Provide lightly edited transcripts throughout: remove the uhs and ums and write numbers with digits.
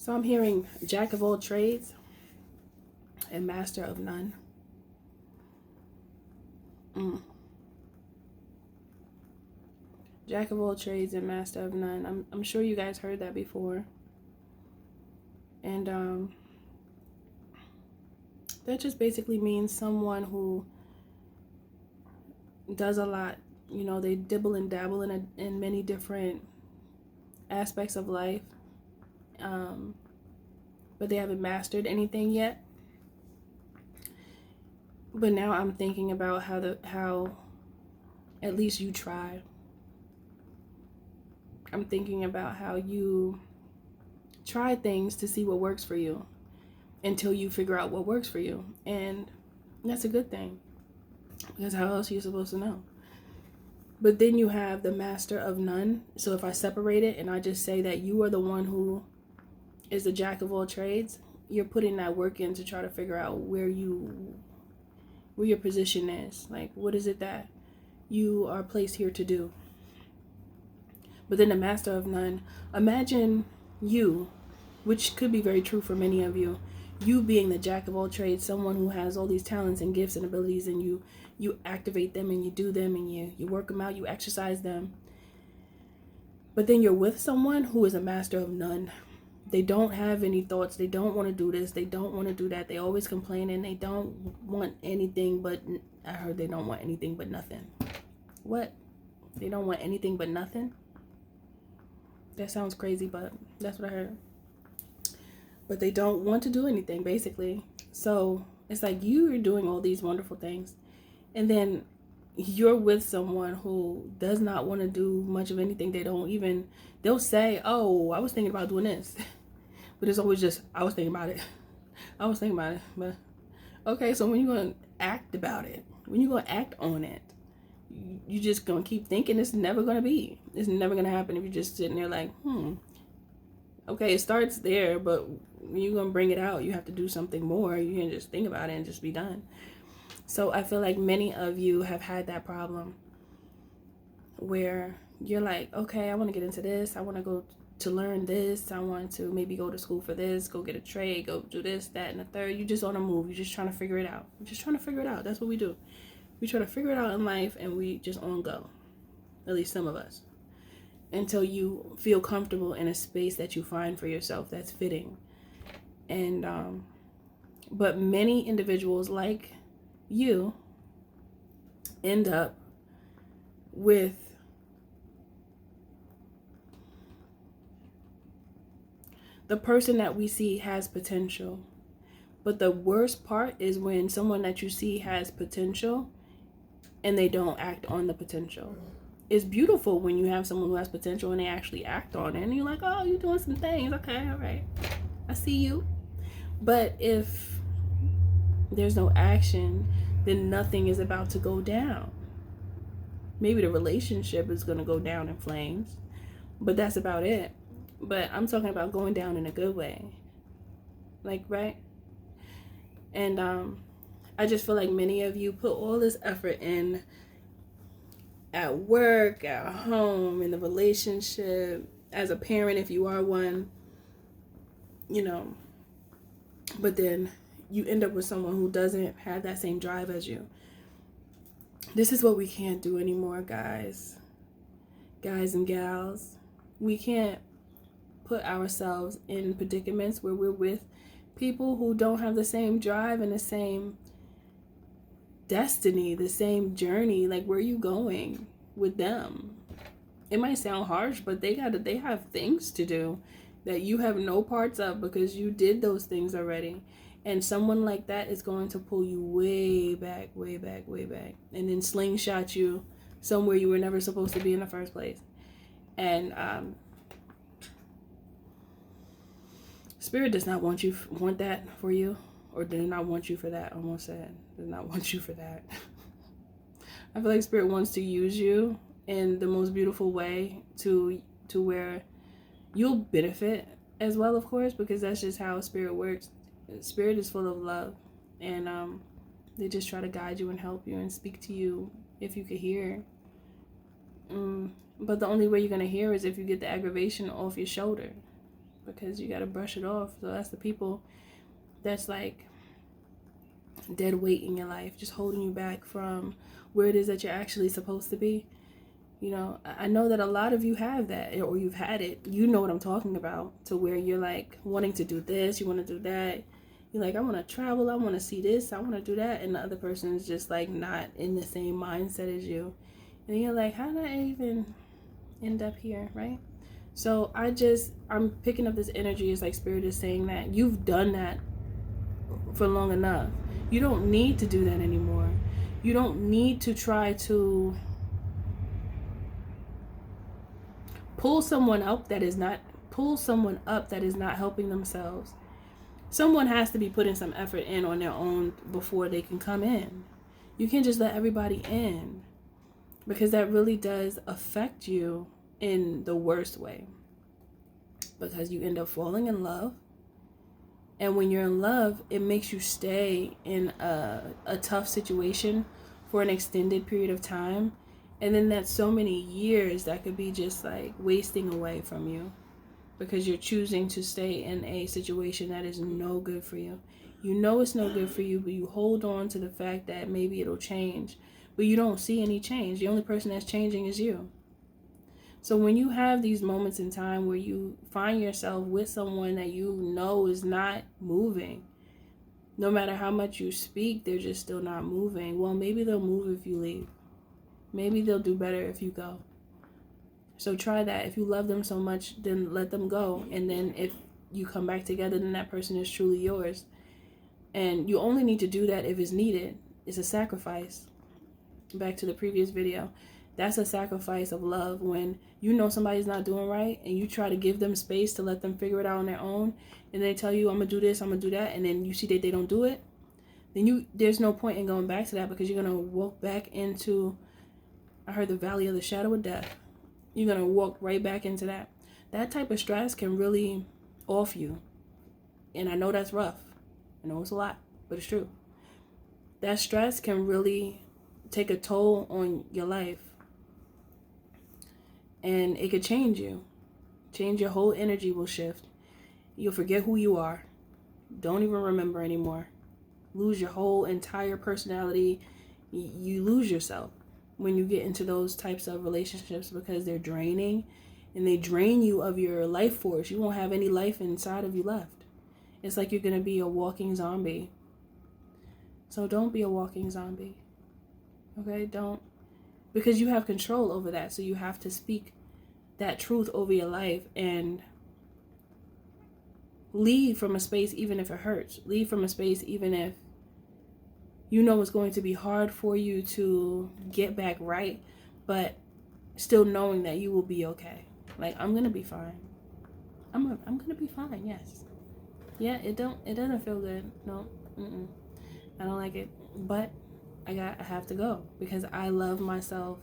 So I'm hearing jack of all trades and master of none. Jack of all trades and master of none. I'm sure you guys heard that before. And that just basically means someone who does a lot. You know, they dibble and dabble in many different aspects of life. But they haven't mastered anything yet. But now I'm thinking about how at least you try. I'm thinking about how you try things to see what works for you until you figure out what works for you. And that's a good thing, because how else are you supposed to know? But then you have the master of none. So if I separate it and I just say that you are the one who is the jack of all trades, you're putting that work in to try to figure out where your position is. Like, what is it that you are placed here to do? But then the master of none, imagine you, which could be very true for many of you, you being the jack of all trades, someone who has all these talents and gifts and abilities, and you activate them and you do them and you work them out, you exercise them. But then you're with someone who is a master of none. They don't have any thoughts. They don't want to do this. They don't want to do that. They always complain, and they don't want anything but, I heard they don't want anything but nothing. What? They don't want anything but nothing? That sounds crazy, but that's what I heard. But they don't want to do anything, basically. So it's like you are doing all these wonderful things, and then you're with someone who does not want to do much of anything. They'll say, oh, I was thinking about doing this. But it's always just, I was thinking about it. I was thinking about it. But okay, so when you're going to act about it, when you're going to act on it, you're just going to keep thinking it's never going to be. It's never going to happen if you're just sitting there like, okay, it starts there, but when you're going to bring it out, you have to do something more. You can't just think about it and just be done. So I feel like many of you have had that problem where you're like, okay, I want to get into this. I want to go to learn this. I want to maybe go to school for this, go get a trade, go do this, that, and the third. You just on a move. You're just trying to figure it out. You're just trying to figure it out. That's what we do. We try to figure it out in life, and we just on go. At least some of us. Until you feel comfortable in a space that you find for yourself that's fitting. And but many individuals like you end up with the person that we see has potential. But the worst part is when someone that you see has potential and they don't act on the potential. It's beautiful when you have someone who has potential and they actually act on it. And you're like, oh, you're doing some things. Okay, all right. I see you. But if there's no action, then nothing is about to go down. Maybe the relationship is going to go down in flames, but that's about it. But I'm talking about going down in a good way. Like, right? And I just feel like many of you put all this effort in at work, at home, in the relationship, as a parent if you are one, you know, but then you end up with someone who doesn't have that same drive as you. This is what we can't do anymore, guys and gals. We can't put ourselves in predicaments where we're with people who don't have the same drive and the same destiny, the same journey. Like, where are you going with them? It might sound harsh, but they have things to do that you have no parts of because you did those things already. And someone like that is going to pull you way back, way back, way back, and then slingshot you somewhere you were never supposed to be in the first place. And Spirit does not want that for you, or does not want you for that. I almost said does not want you for that. I feel like Spirit wants to use you in the most beautiful way to where you'll benefit as well, of course, because that's just how Spirit works. Spirit is full of love, and they just try to guide you and help you and speak to you if you could hear. But the only way you're going to hear is if you get the aggravation off your shoulder. because you got to brush it off. So that's the people that's like dead weight in your life, just holding you back from where it is that you're actually supposed to be. You know, I know that a lot of you have that, or you've had it. You know what I'm talking about, to where you're like wanting to do this, you want to do that. You're like, I want to travel, I want to see this, I want to do that. And the other person is just like not in the same mindset as you. And you're like, how did I even end up here, right? So I'm picking up this energy. It's like Spirit is saying that you've done that for long enough. You don't need to do that anymore. You don't need to try to pull someone up that is not helping themselves. Someone has to be putting some effort in on their own before they can come in. You can't just let everybody in, because that really does affect you in the worst way, because you end up falling in love. And when you're in love, it makes you stay in a tough situation for an extended period of time. And then that's so many years that could be just like wasting away from you, because you're choosing to stay in a situation that is no good for you. You know it's no good for you, but you hold on to the fact that maybe it'll change. But you don't see any change. The only person that's changing is you. So when you have these moments in time where you find yourself with someone that you know is not moving, no matter how much you speak, they're just still not moving. Well, maybe they'll move if you leave. Maybe they'll do better if you go. So try that. If you love them so much, then let them go. And then if you come back together, then that person is truly yours. And you only need to do that if it's needed. It's a sacrifice. Back to the previous video. That's a sacrifice of love. When you know somebody's not doing right and you try to give them space to let them figure it out on their own, and they tell you, I'm going to do this, I'm going to do that, and then you see that they don't do it, then there's no point in going back to that, because you're going to walk back into, I heard, the valley of the shadow of death. You're going to walk right back into that. That type of stress can really off you. And I know that's rough. I know it's a lot, but it's true. That stress can really take a toll on your life. And it could change you. Your whole energy will shift. You'll forget who you are. Don't even remember anymore. Lose your whole entire personality. You lose yourself when you get into those types of relationships, because they're draining, and they drain you of your life force. You won't have any life inside of you left. It's like you're going to be a walking zombie. So don't be a walking zombie. Okay? Don't. Because you have control over that. So you have to speak that truth over your life and leave from a space even if it hurts. Leave from a space even if you know it's going to be hard for you to get back right, but still knowing that you will be okay. Like, I'm going to be fine. I'm going to be fine, yes. Yeah, it doesn't feel good. No, I don't like it. But I have to go, because I love myself.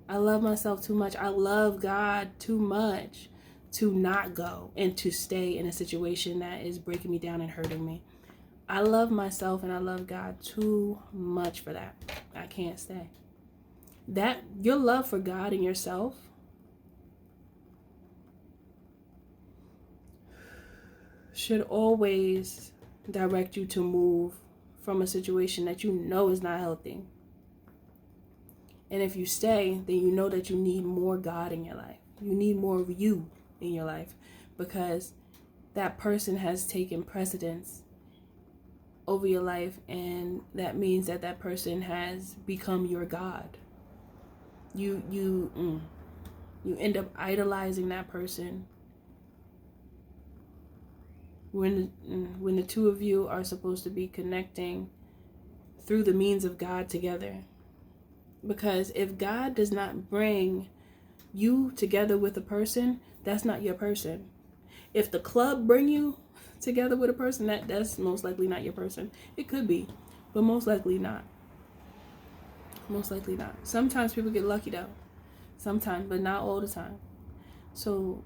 I love myself too much. I love God too much to not go and to stay in a situation that is breaking me down and hurting me. I love myself and I love God too much for that. I can't stay. That your love for God and yourself should always direct you to move from a situation that you know is not healthy. And if you stay, then you know that you need more God in your life. You need more of you in your life, because that person has taken precedence over your life, and that means that that person has become your God. You end up idolizing that person when the two of you are supposed to be connecting through the means of God together. Because if God does not bring you together with a person, that's not your person. If the club bring you together with a person, that's most likely not your person. It could be, but most likely not. Most likely not. Sometimes people get lucky though. Sometimes, but not all the time. So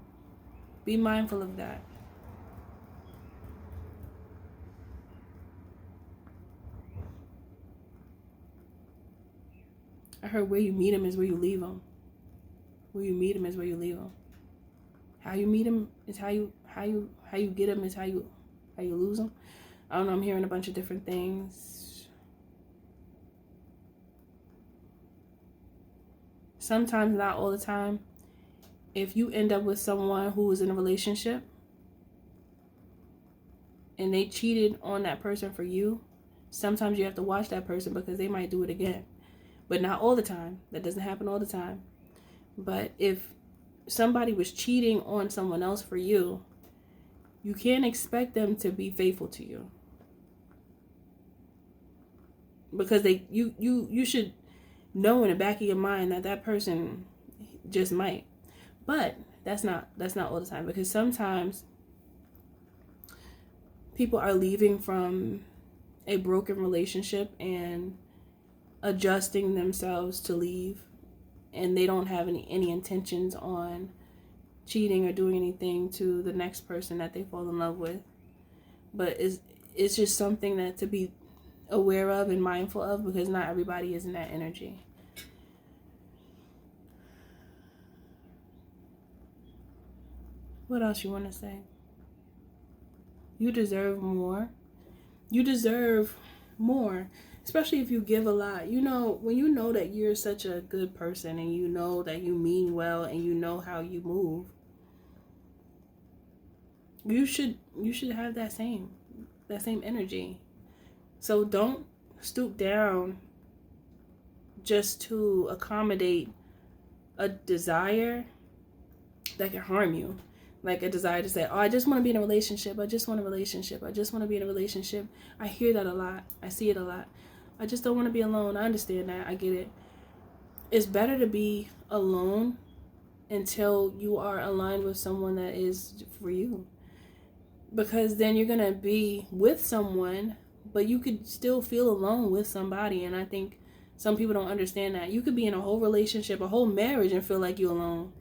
be mindful of that. I heard where you meet him is where you leave him. Where you meet him is where you leave him. How you meet him is how you how you get them is how you lose them. I don't know. I'm hearing a bunch of different things. Sometimes, not all the time. If you end up with someone who is in a relationship and they cheated on that person for you, sometimes you have to watch that person because they might do it again. But not all the time. That doesn't happen all the time. But if somebody was cheating on someone else for you, you can't expect them to be faithful to you. Because you should know in the back of your mind that that person just might. But that's not all the time, because sometimes people are leaving from a broken relationship and adjusting themselves to leave, and they don't have any intentions on cheating or doing anything to the next person that they fall in love with. But it's just something that to be aware of and mindful of, because not everybody is in that energy. What else you want to say? You deserve more. You deserve more, especially if you give a lot. You know, when you know that you're such a good person and you know that you mean well and you know how you move, you should have that same energy. So don't stoop down just to accommodate a desire that can harm you. Like a desire to say, oh, I just want to be in a relationship. I just want a relationship. I just want to be in a relationship. I hear that a lot. I see it a lot. I just don't want to be alone. I understand that. I get it. It's better to be alone until you are aligned with someone that is for you. Because then you're going to be with someone, but you could still feel alone with somebody. And I think some people don't understand that. You could be in a whole relationship, a whole marriage, and feel like you're alone.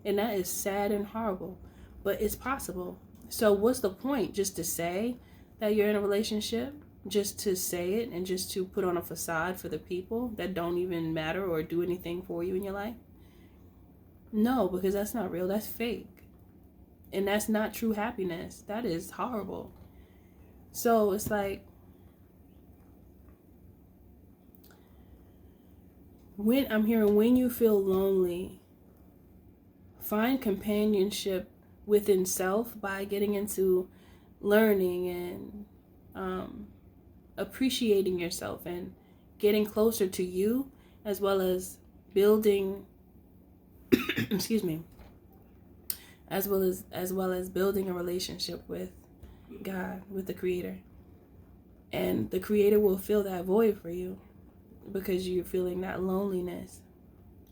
And that is sad and horrible. But it's possible. So what's the point? Just to say that you're in a relationship? Just to say it and just to put on a facade for the people that don't even matter or do anything for you in your life? No, because that's not real. That's fake. And that's not true happiness. That is horrible. So it's like, when you feel lonely, find companionship within self by getting into learning and appreciating yourself and getting closer to you, as well as building excuse me, as well as building a relationship with God, with the Creator. And the Creator will fill that void for you because you're feeling that loneliness.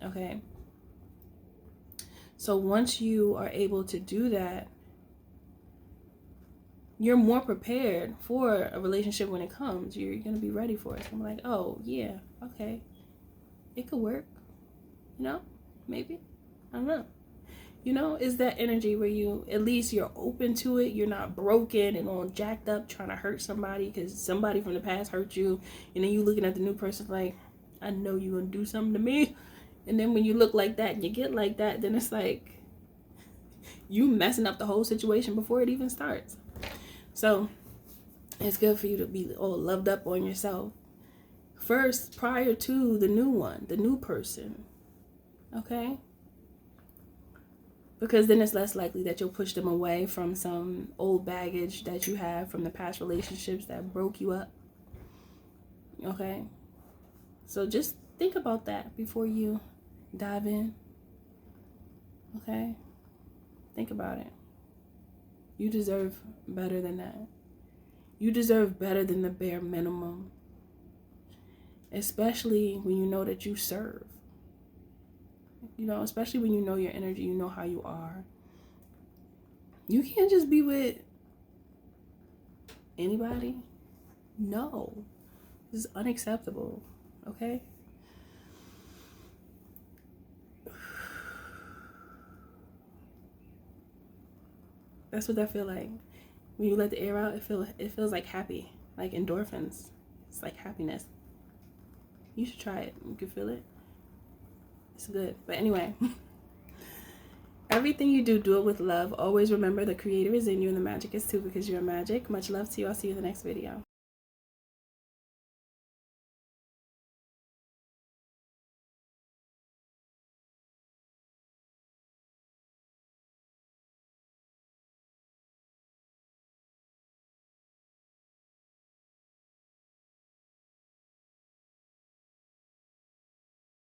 Okay? So once you are able to do that, you're more prepared for a relationship when it comes. You're going to be ready for it. I'm like, oh, yeah, okay. It could work. You know? Maybe. I don't know. You know, it's that energy where at least you're open to it. You're not broken and all jacked up trying to hurt somebody because somebody from the past hurt you. And then you looking at the new person like, I know you're going to do something to me. And then when you look like that and you get like that, then it's like you messing up the whole situation before it even starts. So it's good for you to be all loved up on yourself first, prior to the new person. Okay? Because then it's less likely that you'll push them away from some old baggage that you have from the past relationships that broke you up. Okay? So just think about that before you dive in. Okay? Think about it. You deserve better than that. You deserve better than the bare minimum. Especially when you know that you serve. You know, especially when you know your energy, you know how you are. You can't just be with anybody. No. This is unacceptable. Okay? That's what that feel like. When you let the air out, it feels like happy. Like endorphins. It's like happiness. You should try it. You can feel it. It's good. But anyway. everything you do, do it with love. Always remember the creator is in you and the magic is too, because you're magic. Much love to you. I'll see you in the next video.